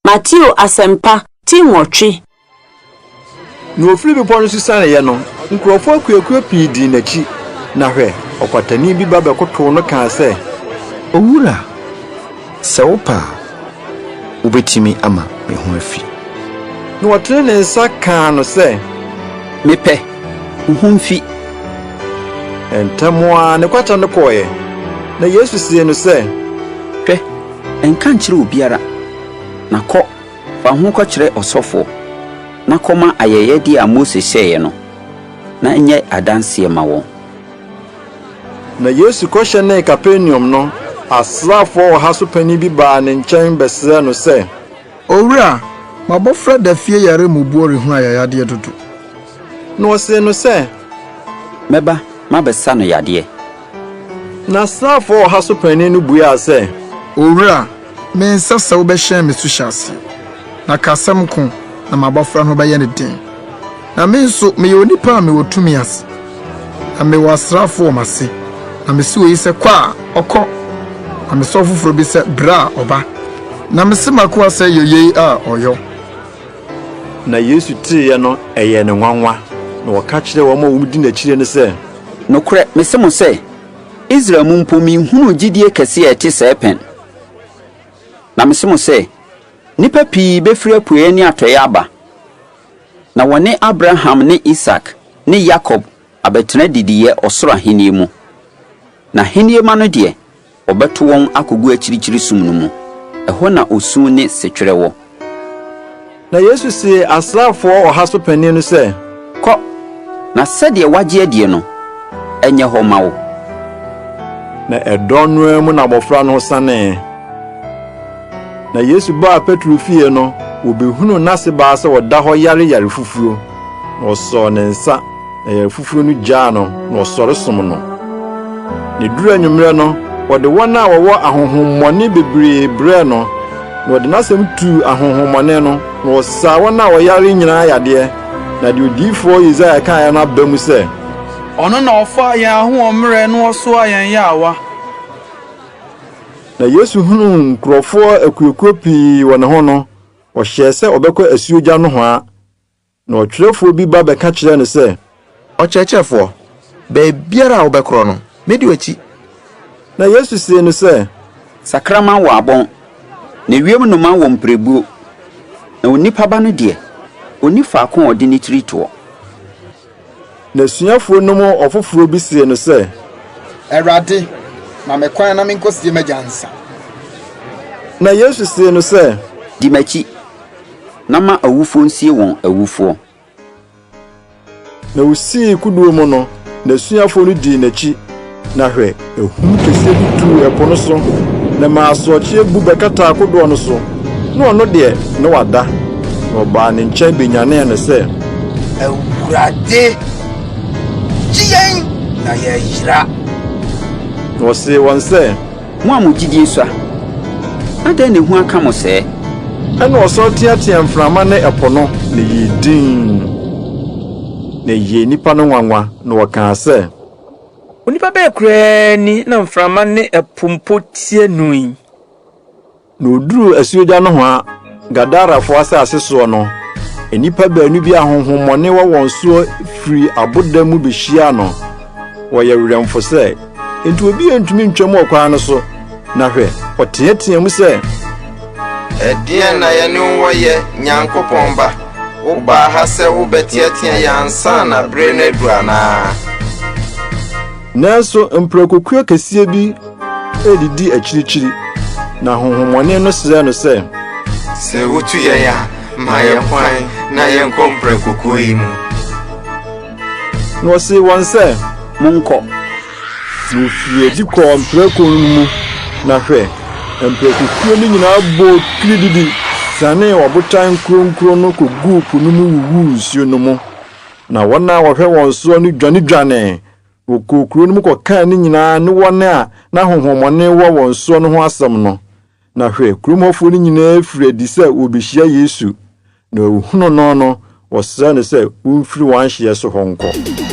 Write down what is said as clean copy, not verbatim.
Mateo asempa tinwotwe. No ofiri bepɔ no susane ye no, nkrofo akuakuo pii di n'achi. Na hwɛ, okwatani bi ba bekoto no kan sɛ, "Owura, sɛ wopa, wobetimi ama me ho afi." Na wɔtene ne nsa kan no sɛ, "Mepɛ, wo ho mfi." Entamoa ne kwata no kɔɛ. Na Yesu sie no sɛ, "Hwɛ, enka nkyere obiara. Na kɔ, fa ho kɔkyerɛ ɔsɔfo. Na kɔma ayɛyɛde a Mose hyɛɛ no. Na nyɛ adanse ma wɔn." Na Yesu kɔhyɛ ne Capernaum no, asrafo wɔ ha so pani bi baa ne nkyɛn bɛsrɛ no sɛ, "Owura, mabɔfra da fie yare mu buori hu ayayade dodo." Na ɔse no sɛ, "Mɛba, mabɛsa no yadeɛ." na asrafo wɔ ha so pani no buaa sɛ, "Owura, me nsa sɛ wobɛhyɛn me so hyase. Na kasɛm ko na mabɔfra no bɛyɛ ne den. Na me nso meyɛ onipa a mewɔ tumi ase. Na mewɔ asrafo wɔ mase. Na mesi oyi sɛ kɔ a ɔkɔ. Na mesɔ foforo bi sɛ bra ɔba. Na mesi makoa sɛ yoyei a ɔyɔ." Na Yesu tiiɛ no ɛyɛ ne nwanwa. Na wɔka kyerɛ wɔn a wɔdi n'akyire no sɛ, "Nokorɛ, mese mo sɛ, Israel mu mpo minhunu gyidie kɛse a ɛte sɛ pɛn. Na mese mo sɛ, nipa pii bɛfiri apuei ne atɔe aba. Na wɔne Abraham ne Isaac ne Jacob abɛtena didiyɛ ɔsoro ahenni mu. Na ahenni ma no deɛ, ɔbɛto wɔn akogu akyirikyiri sum no mu. Ɛhɔ na osu ne setwerɛ wɔ." Na Yesu sie asrafo wɔ ha so pani no sɛ, "Kɔ, na sɛdeɛ wagye adie no, ɛnyɛ hɔ ma wo." Na ɛdɔn no mu na abɔfra no sane. Na Yesu baa Petro fie no, obehunu n'ase baa sɛ wɔda hɔ yare fufuro. Na ɔsɔɔ ne nsa, na yare fufuro no gyaa no, na ɔsɔre som no. Ne duru anwummerɛ no, wɔde wɔn a wɔwɔ ahohommɔne bebree brɛ no, na wɔde n'asɛm tu ahohommɔne no, na wɔsaa wɔn a wɔyare nyinaa yadeɛ. Na de odiyifoɔ Yesaia kaeɛ no aba mu sɛ, "Ɔno na ɔfa yɛn ahoɔmmerɛ no ɔsoa yɛn yawa." Na Yesu hunu nkurɔfoɔ akuokuo pii wɔ ne ho no, ɔhyɛɛ sɛ ɔbɛkɔ asuogya no ho a. Na ɔtwerɛfoɔ bi ba bɛka kyerɛ no sɛ, "Ɔkyerɛkyerɛfoɔ, baabiara a wobɛkorɔ no, medi w'akyi." Na Yesu sie no sɛ, "Sakrama wɔ abɔn, na wiem nnoma wɔ mprɛbuo. Na onipa ba no deɛ, oni faako a ɔde ne tiri toɔ." Na suafoɔ no mu ɔfoforo bi sie no sɛ, "Awurade, na mekwan na menkɔsie m'agya nsa." Na Yesu sie no sɛ, "Di m'akyi, na ma awufoɔ nsie wɔn awufoɔ." Na osii kuduo mu no, na suafoɔ no dii n'akyi. Na hwɛ, ehum kɛseɛ bi tuu ɛpo no so, na ma asoɔkye bu bɛkata kodoɔ no so. Na ɔno deɛ, ne wada. Na ɔbaa ne nkyɛn benyanee no sɛ, "Awurade, gye yɛn na yɛyera." na ɔsee wɔn sɛ, "Mo a mo gyidie sua, adɛn ne ho aka mo sɛɛ?" ɛna ɔsɔre teatea mframa ne ɛpo no, na yii din. Na yie nipa no nwanwa, na wɔkaa sɛ, Onipa bɛɛ koraa ni na mframa ne ɛpompo tie nui. na oduru asuogya no ho a, Gadarafoɔ asase soɔ no, enipa baanu bi ahohommɔne wɔ wɔn soɔ firi aboda mu behyiaa no. Wɔyɛ werɛmfo sɛ, enti obi ntumi ntwam wɔ kwan no so. Na hwɛ, ɔteatea mu sɛ, "Ɛdeɛn na yɛne wo wɔyɛ, Nyankopɔn ba? Wobaa ha sɛ wobɛteatea yɛn ansa na bere no adu anaa?" Nanso mprakokuo kɛseɛ bi edidi akyirikyiri. Na ahohommɔne no srɛ no sɛ, "Sɛ wotu yɛn a, ma yɛn kwan na yɛnkɔ mprakokuo yi mu." na ɔsee wɔn sɛ, "Monkɔ." na ofiri adi kɔɔ mprako no mu. Na hwɛ, mprakokuo no nyinaa bɔɔ kirididi, sanee ɔbotan kronkron no koguu po no mu wuwuu nsuo no mu. Na wɔn a wɔhwɛ wɔn soɔ no dwanedwanee. Wɔkɔɔ no mu kɔkaa ne nyinaa ne wɔn a na ahohommɔne wɔ wɔn soɔ no ho asɛm no. Na hwɛ, kurom hɔfoɔ no nyinaa firi adi sɛ wɔbɛhyia Yesu. Na ohunu no no, wɔsrɛ no sɛ wɔmfiri wɔn ahyeɛ so hɔ nkɔ.